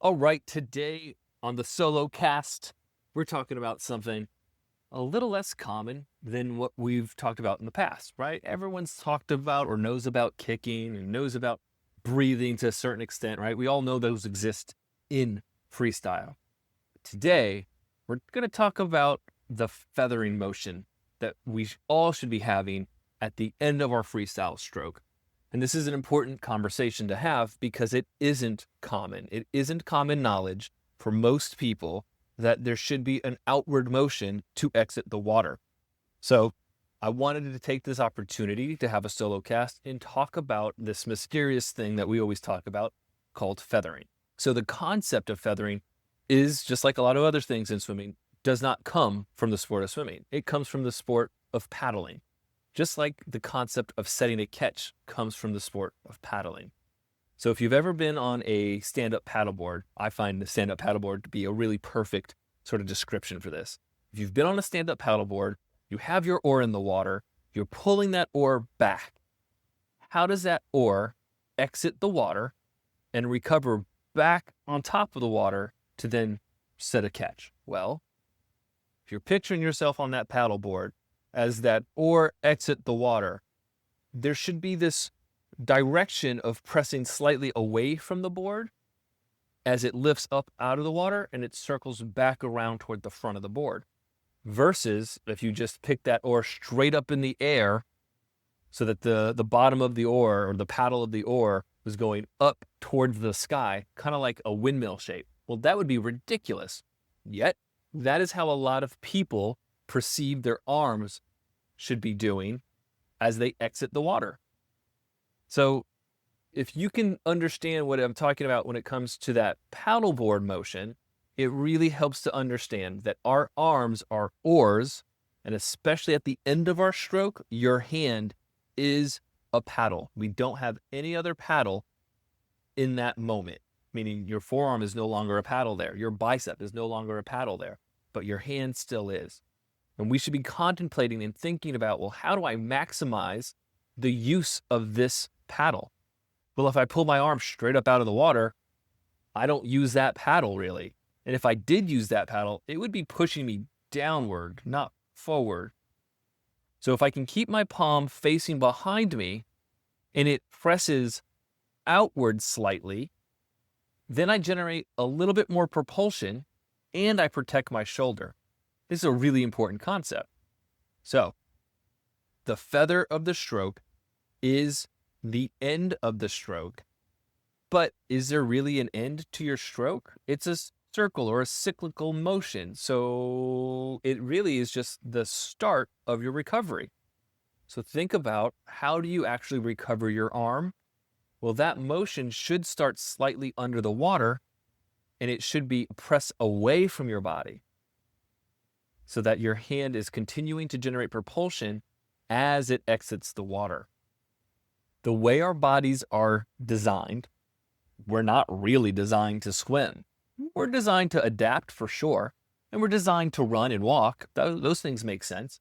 All right, today on the solo cast, we're talking about something a little less common than what we've talked about in the past, right? Everyone's talked about or knows about kicking and knows about breathing to a certain extent, right? We all know those exist in freestyle. Today, we're going to talk about the feathering motion that we all should be having at the end of our freestyle stroke. And this is an important conversation to have because it isn't common. It isn't common knowledge for most people that there should be an outward motion to exit the water. So I wanted to take this opportunity to have a solo cast and talk about this mysterious thing that we always talk about called feathering. So the concept of feathering is, just like a lot of other things in swimming, does not come from the sport of swimming. It comes from the sport of paddling. Just like the concept of setting a catch comes from the sport of paddling. So if you've ever been on a stand-up paddleboard, I find the stand-up paddleboard to be a really perfect sort of description for this. If you've been on a stand-up paddleboard, you have your oar in the water, you're pulling that oar back. How does that oar exit the water and recover back on top of the water to then set a catch? Well, if you're picturing yourself on that paddleboard, as that oar exit the water, there should be this direction of pressing slightly away from the board as it lifts up out of the water and it circles back around toward the front of the board. Versus if you just pick that oar straight up in the air so that the bottom of the oar or the paddle of the oar was going up towards the sky, kind of like a windmill shape. Well, that would be ridiculous. Yet, that is how a lot of people perceive their arms should be doing as they exit the water. So if you can understand what I'm talking about when it comes to that paddleboard motion, it really helps to understand that our arms are oars, and especially at the end of our stroke, your hand is a paddle. We don't have any other paddle in that moment, meaning your forearm is no longer a paddle there. Your bicep is no longer a paddle there, but your hand still is. And we should be contemplating and thinking about, well, how do I maximize the use of this paddle? Well, if I pull my arm straight up out of the water, I don't use that paddle really. And if I did use that paddle, it would be pushing me downward, not forward. So if I can keep my palm facing behind me and it presses outward slightly, then I generate a little bit more propulsion and I protect my shoulder. This is a really important concept. So, the feather of the stroke is the end of the stroke. But is there really an end to your stroke? It's a circle or a cyclical motion. So, it really is just the start of your recovery. So, think about, how do you actually recover your arm? Well, that motion should start slightly under the water and it should be pressed away from your body, so that your hand is continuing to generate propulsion as it exits the water. The way our bodies are designed, we're not really designed to swim. We're designed to adapt for sure, and we're designed to run and walk. Those things make sense.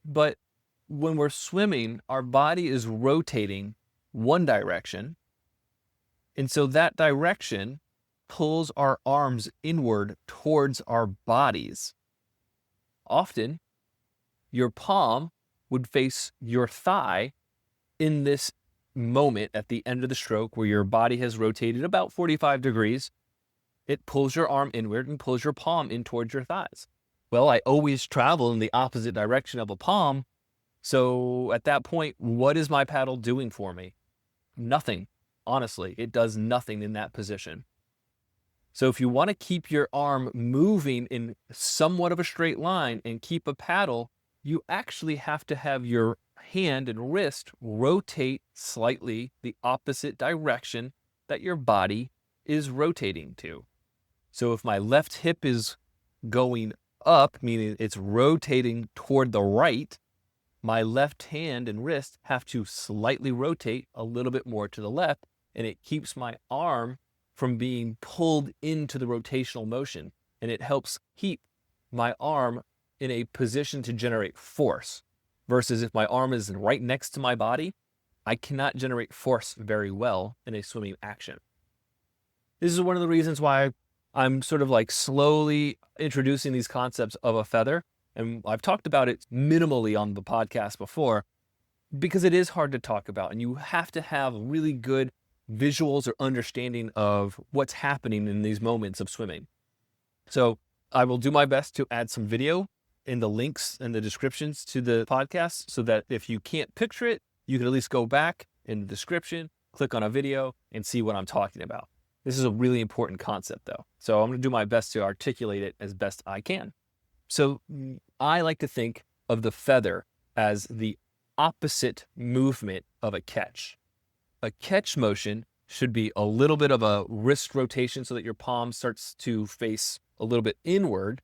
But when we're swimming, our body is rotating one direction, and so that direction pulls our arms inward towards our bodies. Often, your palm would face your thigh in this moment at the end of the stroke where your body has rotated about 45 degrees. It pulls your arm inward and pulls your palm in towards your thighs. Well, I always travel in the opposite direction of a palm. So at that point, what is my paddle doing for me? Nothing. Honestly, it does nothing in that position. So if you want to keep your arm moving in somewhat of a straight line and keep a paddle, you actually have to have your hand and wrist rotate slightly the opposite direction that your body is rotating to. So if my left hip is going up, meaning it's rotating toward the right, my left hand and wrist have to slightly rotate a little bit more to the left, and it keeps my arm from being pulled into the rotational motion, and it helps keep my arm in a position to generate force. Versus if my arm is right next to my body, I cannot generate force very well in a swimming action. This is one of the reasons why I'm sort of like slowly introducing these concepts of a feather. And I've talked about it minimally on the podcast before because it is hard to talk about. And you have to have really good visuals or understanding of what's happening in these moments of swimming. So I will do my best to add some video in the links and the descriptions to the podcast so that if you can't picture it, you can at least go back in the description, click on a video, and see what I'm talking about. This is a really important concept, though. So I'm going to do my best to articulate it as best I can. So I like to think of the feather as the opposite movement of a catch. A catch motion should be a little bit of a wrist rotation so that your palm starts to face a little bit inward,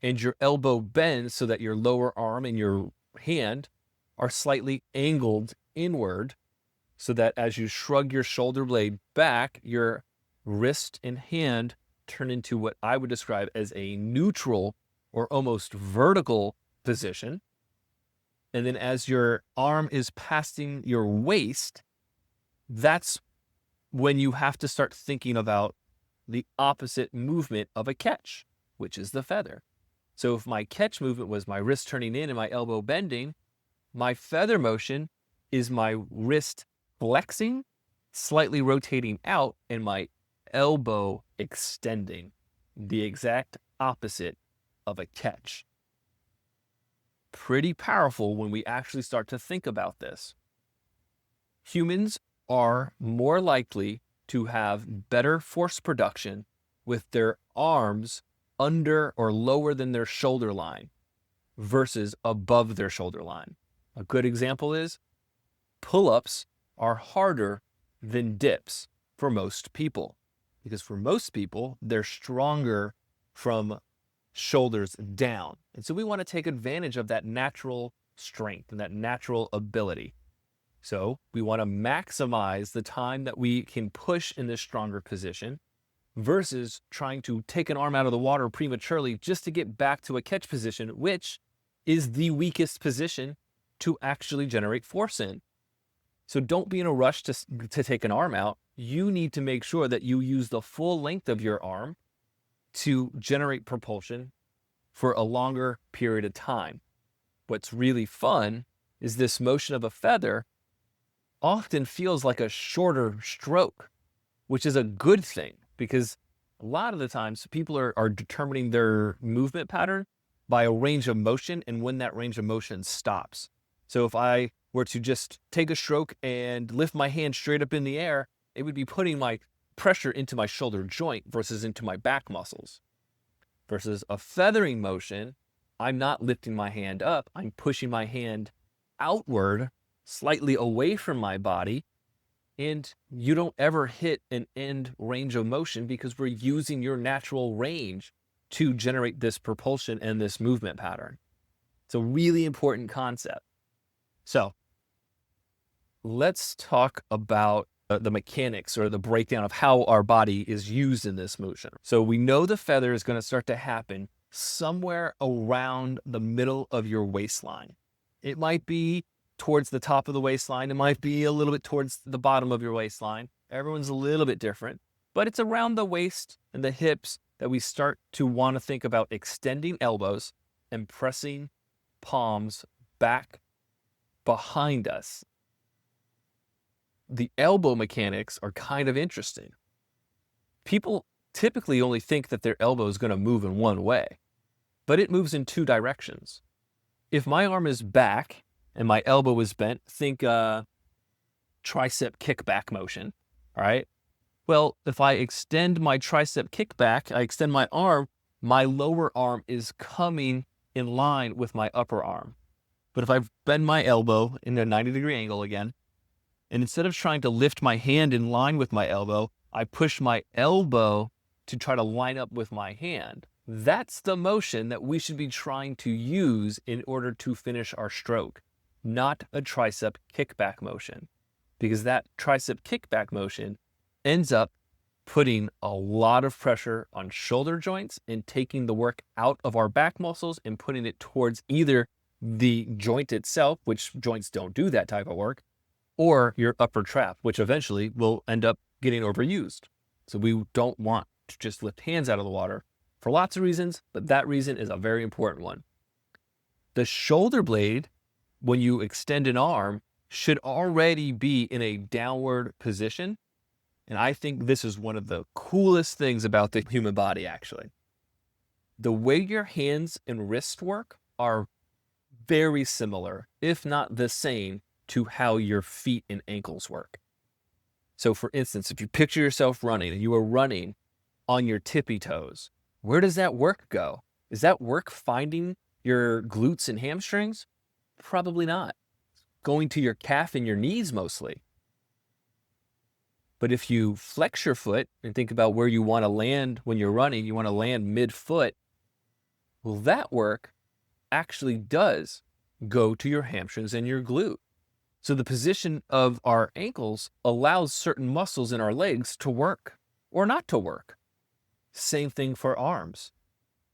and your elbow bends so that your lower arm and your hand are slightly angled inward, so that as you shrug your shoulder blade back, your wrist and hand turn into what I would describe as a neutral or almost vertical position. And then as your arm is passing your waist, that's when you have to start thinking about the opposite movement of a catch, which is the feather. So if my catch movement was my wrist turning in and my elbow bending, my feather motion is my wrist flexing, slightly rotating out, and my elbow extending, the exact opposite of a catch. Pretty powerful when we actually start to think about this. Humans are more likely to have better force production with their arms under or lower than their shoulder line versus above their shoulder line. A good example is pull-ups are harder than dips for most people, because for most people, they're stronger from shoulders down. And so we want to take advantage of that natural strength and that natural ability. So we want to maximize the time that we can push in this stronger position versus trying to take an arm out of the water prematurely just to get back to a catch position, which is the weakest position to actually generate force in. So don't be in a rush to take an arm out. You need to make sure that you use the full length of your arm to generate propulsion for a longer period of time. What's really fun is this motion of a feather often feels like a shorter stroke, which is a good thing because a lot of the times people are determining their movement pattern by a range of motion and when that range of motion stops. So if I were to just take a stroke and lift my hand straight up in the air, it would be putting my pressure into my shoulder joint versus into my back muscles. Versus a feathering motion, I'm not lifting my hand up, I'm pushing my hand outward, slightly away from my body, and you don't ever hit an end range of motion because we're using your natural range to generate this propulsion and this movement pattern. It's a really important concept. So let's talk about the mechanics or the breakdown of how our body is used in this motion. So we know the feather is going to start to happen somewhere around the middle of your waistline. It might be towards the top of the waistline. It might be a little bit towards the bottom of your waistline. Everyone's a little bit different, but it's around the waist and the hips that we start to want to think about extending elbows and pressing palms back behind us. The elbow mechanics are kind of interesting. People typically only think that their elbow is going to move in one way, but it moves in two directions. If my arm is back and my elbow is bent, think tricep kickback motion, all right? Well, if I extend my tricep kickback, I extend my arm, my lower arm is coming in line with my upper arm. But if I bend my elbow in a 90-degree angle again, and instead of trying to lift my hand in line with my elbow, I push my elbow to try to line up with my hand. That's the motion that we should be trying to use in order to finish our stroke, not a tricep kickback motion. Because that tricep kickback motion ends up putting a lot of pressure on shoulder joints and taking the work out of our back muscles and putting it towards either the joint itself, which joints don't do that type of work, or your upper trap, which eventually will end up getting overused. So we don't want to just lift hands out of the water for lots of reasons, but that reason is a very important one. The shoulder blade, when you extend an arm, should already be in a downward position. And I think this is one of the coolest things about the human body, actually. The way your hands and wrists work are very similar, if not the same, to how your feet and ankles work. So for instance, if you picture yourself running and you are running on your tippy toes, where does that work go? Is that work finding your glutes and hamstrings? Probably not. Going to your calf and your knees mostly. But if you flex your foot and think about where you want to land when you're running, you want to land mid-foot, well, that work actually does go to your hamstrings and your glute. So the position of our ankles allows certain muscles in our legs to work or not to work. Same thing for arms.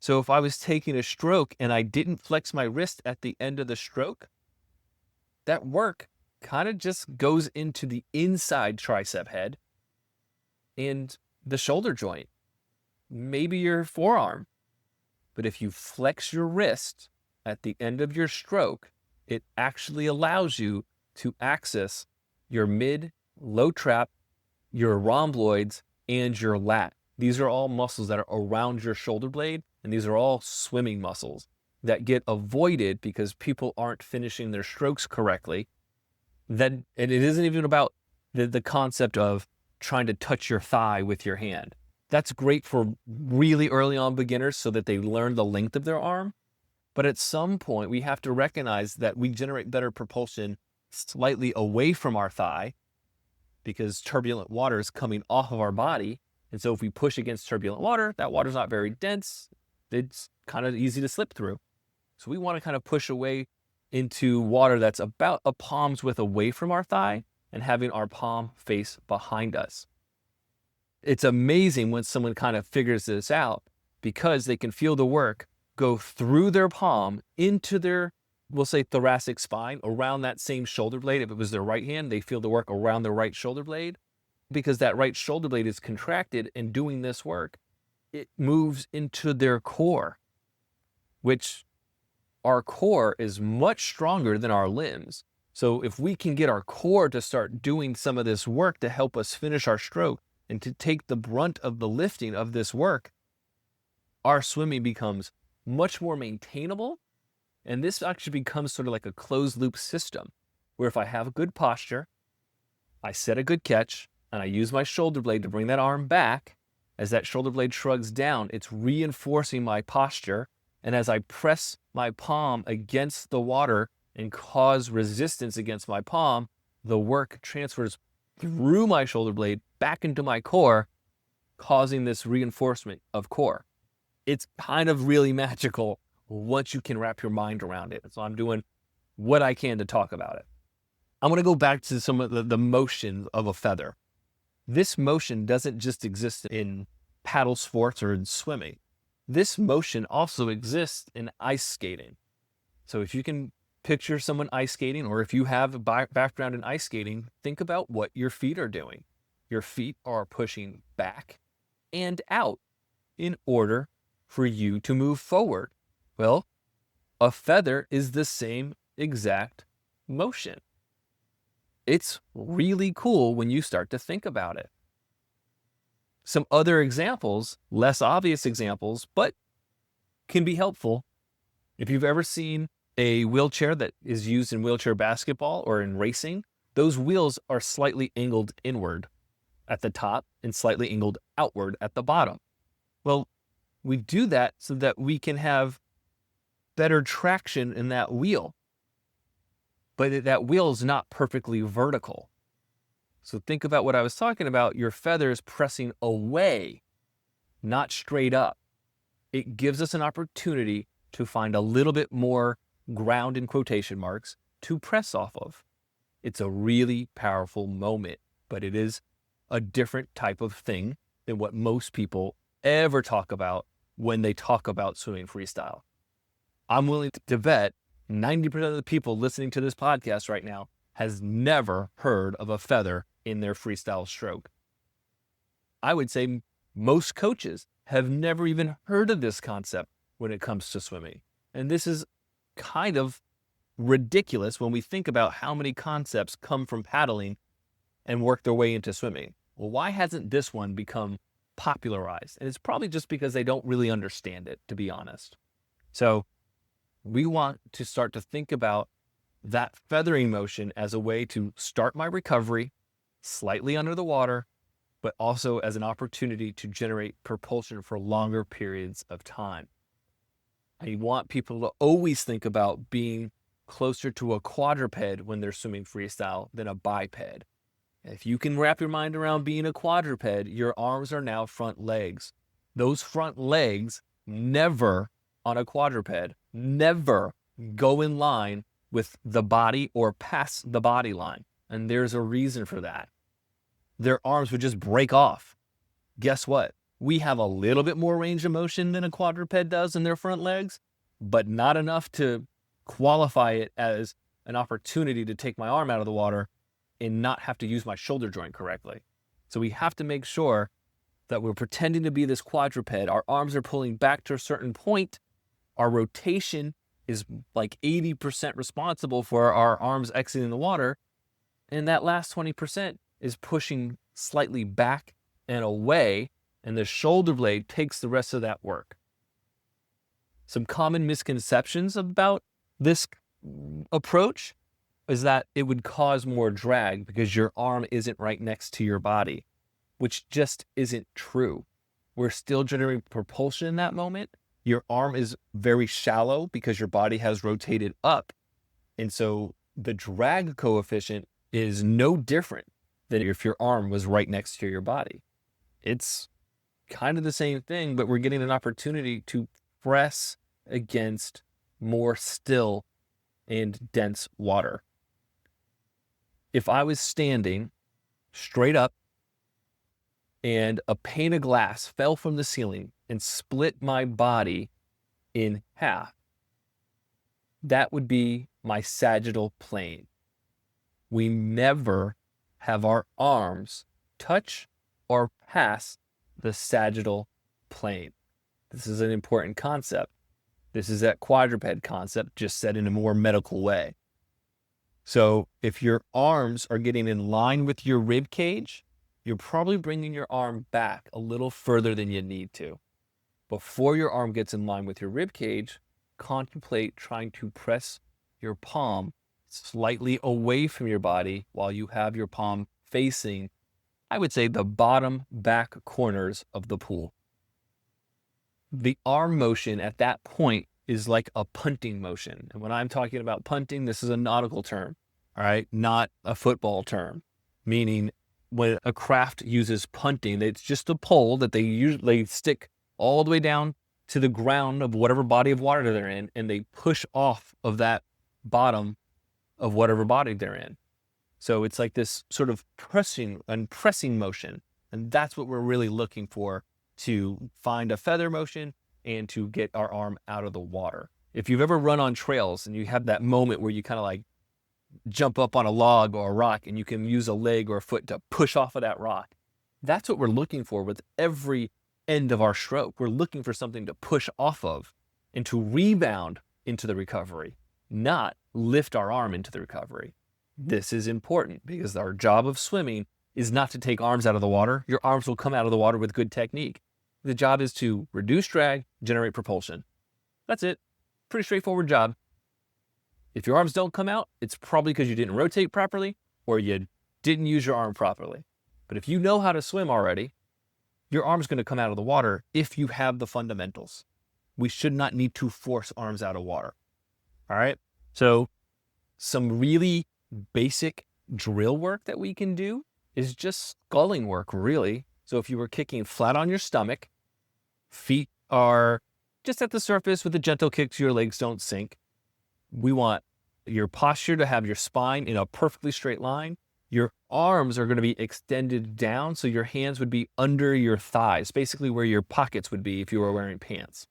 So if I was taking a stroke and I didn't flex my wrist at the end of the stroke, that work kind of just goes into the inside tricep head and the shoulder joint, maybe your forearm. But if you flex your wrist at the end of your stroke, it actually allows you to access your mid, low trap, your rhomboids, and your lat. These are all muscles that are around your shoulder blade, and these are all swimming muscles that get avoided because people aren't finishing their strokes correctly. And it isn't even about the concept of trying to touch your thigh with your hand. That's great for really early on beginners so that they learn the length of their arm. But at some point, we have to recognize that we generate better propulsion slightly away from our thigh because turbulent water is coming off of our body. And so if we push against turbulent water, that water's not very dense. It's kind of easy to slip through. So we want to kind of push away into water that's about a palm's width away from our thigh and having our palm face behind us. It's amazing when someone kind of figures this out because they can feel the work go through their palm into their, we'll say, thoracic spine, around that same shoulder blade. If it was their right hand, they feel the work around their right shoulder blade because that right shoulder blade is contracted and doing this work. It moves into their core, which our core is much stronger than our limbs. So if we can get our core to start doing some of this work to help us finish our stroke and to take the brunt of the lifting of this work, our swimming becomes much more maintainable. And this actually becomes sort of like a closed loop system where if I have a good posture, I set a good catch, and I use my shoulder blade to bring that arm back. As that shoulder blade shrugs down, it's reinforcing my posture. And as I press my palm against the water and cause resistance against my palm, the work transfers through my shoulder blade back into my core, causing this reinforcement of core. It's kind of really magical once you can wrap your mind around it. So I'm doing what I can to talk about it. I'm going to go back to some of the motion of a feather. This motion doesn't just exist in paddle sports or in swimming. This motion also exists in ice skating. So if you can picture someone ice skating, or if you have a background in ice skating, think about what your feet are doing. Your feet are pushing back and out in order for you to move forward. Well, a feather is the same exact motion. It's really cool when you start to think about it. Some other examples, less obvious examples, but can be helpful. If you've ever seen a wheelchair that is used in wheelchair basketball or in racing, those wheels are slightly angled inward at the top and slightly angled outward at the bottom. Well, we do that so that we can have better traction in that wheel. But that wheel is not perfectly vertical. So think about what I was talking about, your feathers pressing away, not straight up. It gives us an opportunity to find a little bit more ground in quotation marks to press off of. It's a really powerful moment, but it is a different type of thing than what most people ever talk about when they talk about swimming freestyle. I'm willing to bet 90% of the people listening to this podcast right now has never heard of a feather in their freestyle stroke. I would say most coaches have never even heard of this concept when it comes to swimming. And this is kind of ridiculous when we think about how many concepts come from paddling and work their way into swimming. Well, why hasn't this one become popularized? And it's probably just because they don't really understand it, to be honest. So we want to start to think about that feathering motion as a way to start my recovery slightly under the water, but also as an opportunity to generate propulsion for longer periods of time. I want people to always think about being closer to a quadruped when they're swimming freestyle than a biped. If you can wrap your mind around being a quadruped, your arms are now front legs. Those front legs never on a quadruped, never go in line with the body or past the body line. And there's a reason for that. Their arms would just break off. Guess what? We have a little bit more range of motion than a quadruped does in their front legs, but not enough to qualify it as an opportunity to take my arm out of the water and not have to use my shoulder joint correctly. So we have to make sure that we're pretending to be this quadruped. Our arms are pulling back to a certain point. Our rotation is like 80% responsible for our arms exiting the water. And that last 20% is pushing slightly back and away, and the shoulder blade takes the rest of that work. Some common misconceptions about this approach is that it would cause more drag because your arm isn't right next to your body, which just isn't true. We're still generating propulsion in that moment. Your arm is very shallow because your body has rotated up. And so the drag coefficient is no different than if your arm was right next to your body. It's kind of the same thing, but we're getting an opportunity to press against more still and dense water. If I was standing straight up and a pane of glass fell from the ceiling and split my body in half, that would be my sagittal plane. We never have our arms touch or pass the sagittal plane. This is an important concept. This is that quadruped concept, just said in a more medical way. So if your arms are getting in line with your rib cage, you're probably bringing your arm back a little further than you need to. Before your arm gets in line with your rib cage, contemplate trying to press your palm slightly away from your body while you have your palm facing, I would say, the bottom back corners of the pool. The arm motion at that point is like a punting motion. And when I'm talking about punting, this is a nautical term, all right, not a football term, meaning when a craft uses punting, it's just a pole that they usually stick all the way down to the ground of whatever body of water they're in, and they push off of that bottom of whatever body they're in. So it's like this sort of pressing motion. And that's what we're really looking for to find a feather motion and to get our arm out of the water. If you've ever run on trails and you have that moment where you kind of like jump up on a log or a rock and you can use a leg or a foot to push off of that rock, that's what we're looking for with every end of our stroke. We're looking for something to push off of and to rebound into the recovery, not lift our arm into the recovery. This is important because our job of swimming is not to take arms out of the water. Your arms will come out of the water with good technique. The job is to reduce drag, generate propulsion. That's it. Pretty straightforward job. If your arms don't come out, it's probably because you didn't rotate properly or you didn't use your arm properly. But if you know how to swim already, your arm's going to come out of the water if you have the fundamentals. We should not need to force arms out of water. All right? So some really basic drill work that we can do is just sculling work, really. So if you were kicking flat on your stomach, feet are just at the surface with a gentle kick so your legs don't sink. We want your posture to have your spine in a perfectly straight line. Your arms are going to be extended down, so your hands would be under your thighs, basically where your pockets would be if you were wearing pants.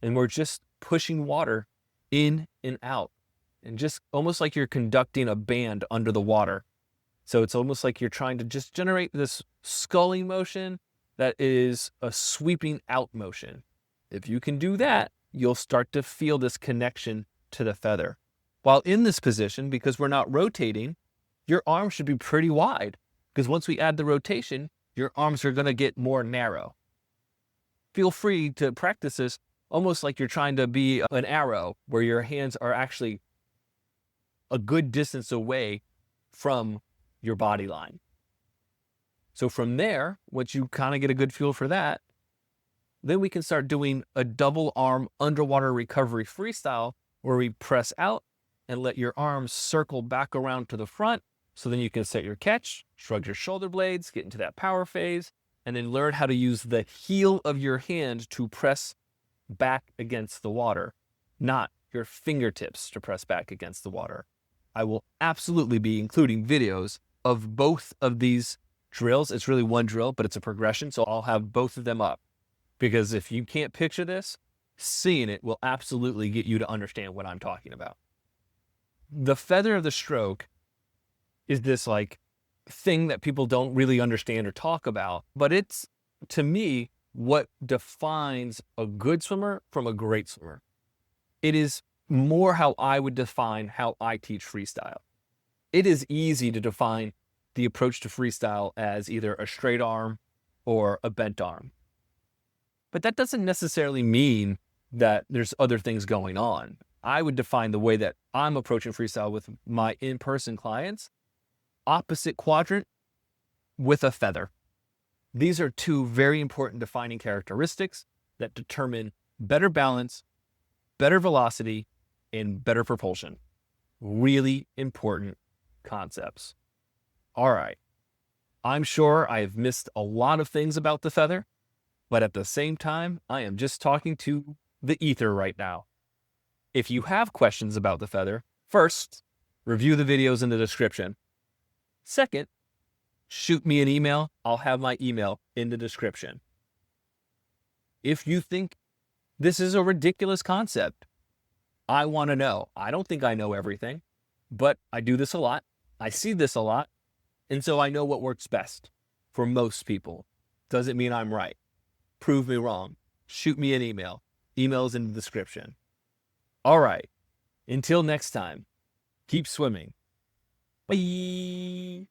And we're just pushing water in and out, and just almost like you're conducting a band under the water. So it's almost like you're trying to just generate this sculling motion that is a sweeping out motion. If you can do that, you'll start to feel this connection to the feather. While in this position, because we're not rotating, your arms should be pretty wide, because once we add the rotation, your arms are going to get more narrow. Feel free to practice this almost like you're trying to be an arrow, where your hands are actually a good distance away from your body line. So from there, once you kind of get a good feel for that, then we can start doing a double arm underwater recovery freestyle, where we press out and let your arms circle back around to the front. So then you can set your catch, shrug your shoulder blades, get into that power phase, and then learn how to use the heel of your hand to press back against the water, not your fingertips to press back against the water. I will absolutely be including videos of both of these drills. It's really one drill, but it's a progression. So I'll have both of them up, because if you can't picture this, seeing it will absolutely get you to understand what I'm talking about. The feather of the stroke is this like thing that people don't really understand or talk about, but it's, to me, what defines a good swimmer from a great swimmer. It is more how I would define how I teach freestyle. It is easy to define the approach to freestyle as either a straight arm or a bent arm. But that doesn't necessarily mean that there's other things going on. I would define the way that I'm approaching freestyle with my in-person clients, opposite quadrant with a feather. These are two very important defining characteristics that determine better balance, better velocity, and better propulsion. Really important concepts. All right. I'm sure I have missed a lot of things about the feather, but at the same time, I am just talking to the ether right now. If you have questions about the feather, first, review the videos in the description. Second, shoot me an email. I'll have my email in the description. If you think this is a ridiculous concept, I want to know. I don't think I know everything, but I do this a lot. I see this a lot. And so I know what works best for most people. Doesn't mean I'm right. Prove me wrong. Shoot me an email. Email's in the description. All right. Until next time, keep swimming. Bye.